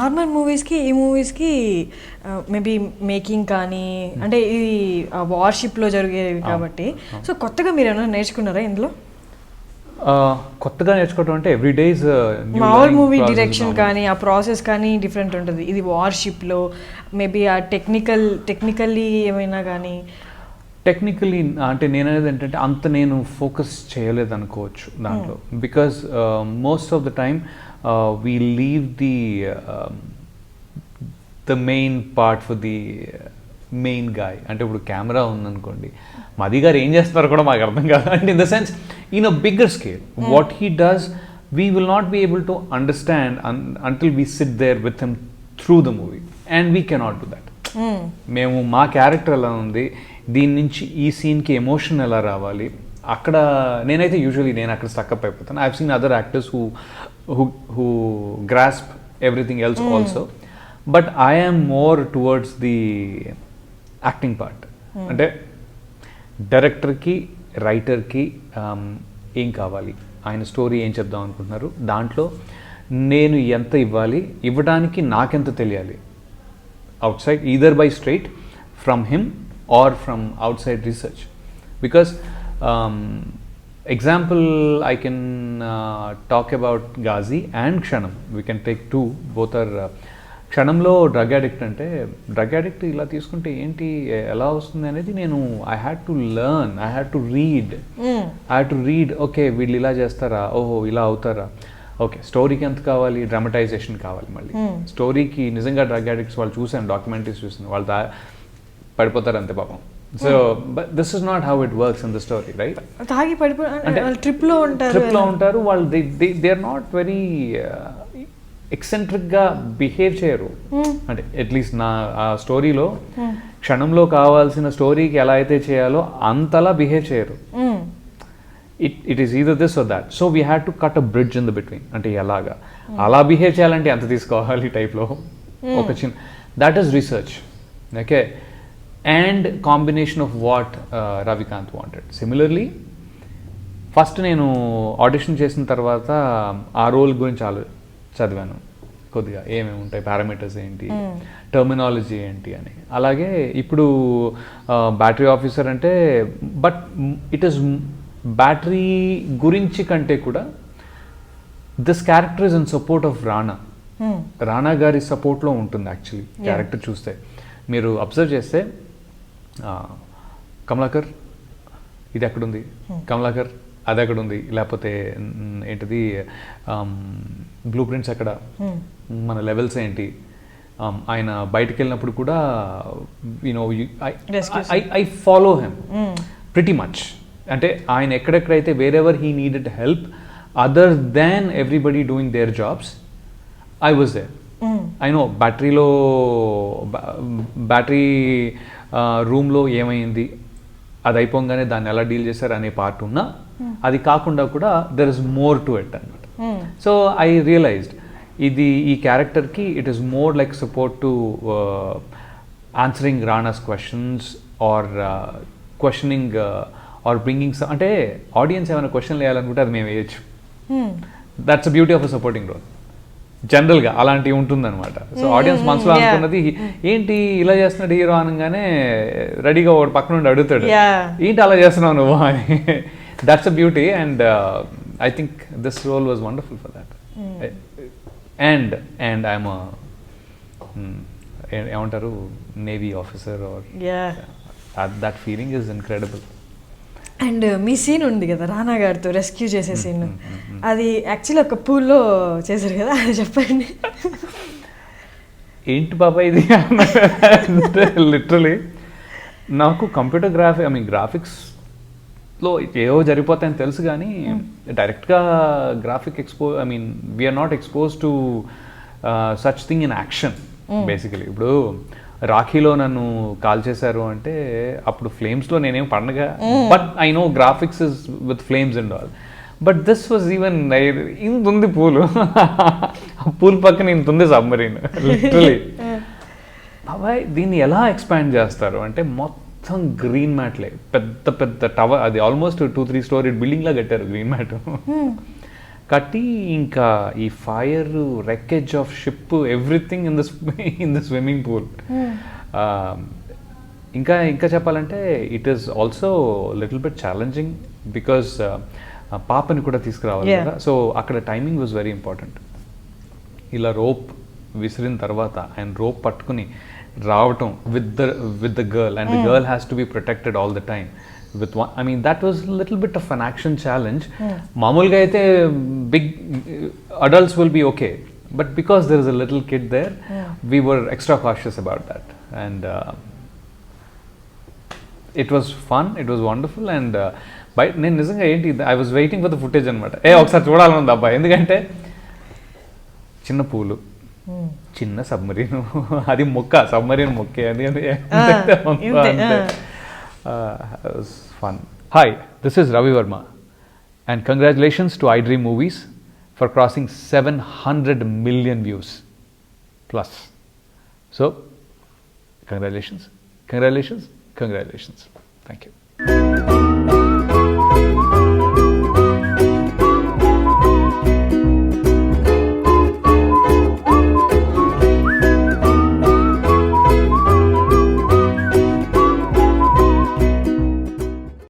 Normal మూవీస్కి ఈ మూవీస్కి మేబీ మేకింగ్ కానీ అంటే ఇది వార్షిప్లో జరిగేవి కాబట్టి సో కొత్తగా మీరు ఏమైనా నేర్చుకున్నారా ఇందులో? కొత్తగా నేర్చుకోవడం అంటే ఎవ్రీ డేస్ మామూలు మూవీ డైరెక్షన్ కానీ ఆ ప్రాసెస్ కానీ డిఫరెంట్ ఉంటుంది. ఇది వార్షిప్లో మేబీ ఆ టెక్నికల్లీ ఏమైనా కానీ టెక్నికలీ అంటే నేను అనేది ఏంటంటే అంత నేను ఫోకస్ చేయలేదు అనుకోవచ్చు దాంట్లో. Because most of the time we leave the main part for the main guy. అంటే ఇప్పుడు కెమెరా ఉందనుకోండి, మది గారు ఏం చేస్తున్నారో కూడా మాకు అర్థం కాదు. అంటే in the sense in a bigger scale what he does we will not be able to understand until we sit there with him through the movie and we cannot do that. మేము మా character ఎలా ఉంది, దీని నుంచి ఈ సీన్కి emotion ఎలా రావాలి, అక్కడ నేనైతే యూజువలీ నేను అక్కడ స్టక్అప్ అయిపోతాను. I have seen other actors who grasp everything else also, but I am more towards the acting part. అంటే డైరెక్టర్కి రైటర్కి ఏం కావాలి, ఆయన స్టోరీ ఏం చెప్దాం అనుకుంటున్నారు, దాంట్లో నేను ఎంత ఇవ్వాలి, ఇవ్వడానికి నాకెంత తెలియాలి, outside either by straight from him or from outside research. Because example I can talk about Ghazi and Kshanam. We can take two, both are క్షణంలో డ్రగ్ అడిక్ట్. అంటే డ్రగ్ అడిక్ట్ ఇలా తీసుకుంటే ఏంటి ఎలా వస్తుంది అనేది నేను I had to learn, I had to read. Okay వీళ్ళు ఇలా చేస్తారా, ఓహో ఇలా అవుతారా, ఓకే స్టోరీకి ఎంత కావాలి, డ్రామటైజేషన్ కావాలి, మళ్ళీ స్టోరీకి నిజంగా డ్రగ్ అడిక్ట్స్ వాళ్ళు చూసాను, డాక్యుమెంటరీస్ చూసాను, వాళ్ళు పడిపోతారు అంతే పాపం. So but this is not how it works in the story, right? తాగి ట్రిప్లో ఉంటారు వాళ్ళు, దే ఆర్ నాట్ వెరీ ఎక్సెంట్రిక్గా బిహేవ్ చేయరు. అంటే అట్లీస్ట్ నా ఆ స్టోరీలో క్షణంలో కావాల్సిన స్టోరీకి ఎలా అయితే చేయాలో అంతలా బిహేవ్ చేయరు. It is either this or that. So we had to cut a bridge in the between. అంటే ఎలాగా అలా బిహేవ్ చేయాలంటే ఎంత తీసుకోవాలి టైప్లో ఒక చిన్న, that is research. Okay, and combination of what Ravikanth wanted. Similarly first నేను ఆడిషన్ చేసిన తర్వాత ఆ రోల్ గురించి చదివాను కొద్దిగా, ఏమేమి ఉంటాయి, పారామీటర్స్ ఏంటి, టర్మినాలజీ ఏంటి అని. అలాగే ఇప్పుడు బ్యాటరీ ఆఫీసర్ అంటే, బట్ ఇట్ ఈస్ బ్యాటరీ గురించి కంటే కూడా this character is in support of Rana గారి సపోర్ట్లో ఉంటుంది యాక్చువల్లీ క్యారెక్టర్. చూస్తే మీరు అబ్జర్వ్ చేస్తే కమలాకర్ ఇది ఎక్కడుంది, కమలాకర్ అది ఎక్కడుంది, లేకపోతే ఏంటిది బ్లూ ప్రింట్స్ ఎక్కడ, మన లెవెల్స్ ఏంటి, ఆయన బయటకు వెళ్ళినప్పుడు కూడా you know I follow him pretty much. అంటే ఆయన ఎక్కడెక్కడైతే wherever he needed help other than everybody doing their jobs, I was there. I know battery రూమ్లో ఏమైంది, అది అయిపోగానే దాన్ని ఎలా డీల్ చేశారు అనే పార్ట్ ఉన్నా, అది కాకుండా కూడా there is more to it అనమాట. సో ఐ రియలైజ్డ్ ఈ క్యారెక్టర్కి it is more like support to answering Rana's questions or questioning or bringing. అంటే ఆడియన్స్ ఏమైనా క్వశ్చన్లు వేయాలనుకుంటే అది మేము వేయచ్చు. That's a beauty of a supporting role. జనరల్గా అలాంటివి ఉంటుందన్నమాట. సో ఆడియన్స్ మనసులో అనుకున్నది ఏంటి ఇలా చేస్తున్నాడు హీరో అనగానే రెడీగా ఒకటి పక్కన నుండి అడుగుతాడు ఏంటి అలా చేస్తున్నావు నువ్వు అని. That's a beauty and I think this role was wonderful for that. And I'm ఏమంటారు navy officer or that feeling is incredible. And మీ సీన్ ఉంది కదా రానా గారితో రెస్క్యూ చేసే సీన్, అది యాక్చువల్లీ ఒక పూల్లో చేశారు కదా, అది చెప్పండి. ఏంటి బాబా ఇది లిటరలీ నాకు కంప్యూటర్ గ్రాఫిక్స్లో ఏవో జరిగిపోతాయని తెలుసు కానీ డైరెక్ట్గా graphic we're not exposed to such thing in action basically. ఇప్పుడు రాఖీలో నన్ను కాల్ చేశారు అంటే అప్పుడు ఫ్లేమ్స్లో నేనేం పడనగా, but I know graphics is with flames and all. But this was even ఇంత ఉంది పూలు, పూల్ పక్కన ఇంత ఉంది సబ్మరీన్ లిటరలీ. బాబాయ్ దీన్ని ఎలా ఎక్స్పాండ్ చేస్తారు అంటే మొత్తం గ్రీన్ మ్యాట్లే, పెద్ద పెద్ద టవర్, అది ఆల్మోస్ట్ 2-3 స్టోరీ బిల్డింగ్లా కట్టారు గ్రీన్ మ్యాట్. కట్టి ఇంకా ఈ fire wreckage of ship everything in the swimming pool. ఇంకా చెప్పాలంటే it is also little bit challenging because పాపని కూడా తీసుకురావాలి కదా. సో అక్కడ టైమింగ్ వాజ్ వెరీ ఇంపార్టెంట్. ఇలా రోప్ విసిరిన తర్వాత ఆయన రోప్ పట్టుకుని రావటం with the girl and the girl has to be protected all the time with one. I mean, that was a little bit of an action challenge. Mamulga aithe big adults will be okay, but because there is a little kid there, we were extra cautious about that. And it was fun, it was wonderful. And నేను నిజంగా ఏంటి, I was waiting for the footage అనమాట. ఒకసారి చూడాలని ఉంది అబ్బాయి, ఎందుకంటే చిన్న పూలు, చిన్న సబ్మరీన్, అది సబ్మరీన్ మొక్కే అది it was fun. Hi, this is Ravi Verma, and congratulations to iDream Movies for crossing 700 million views plus. So, congratulations. Thank you.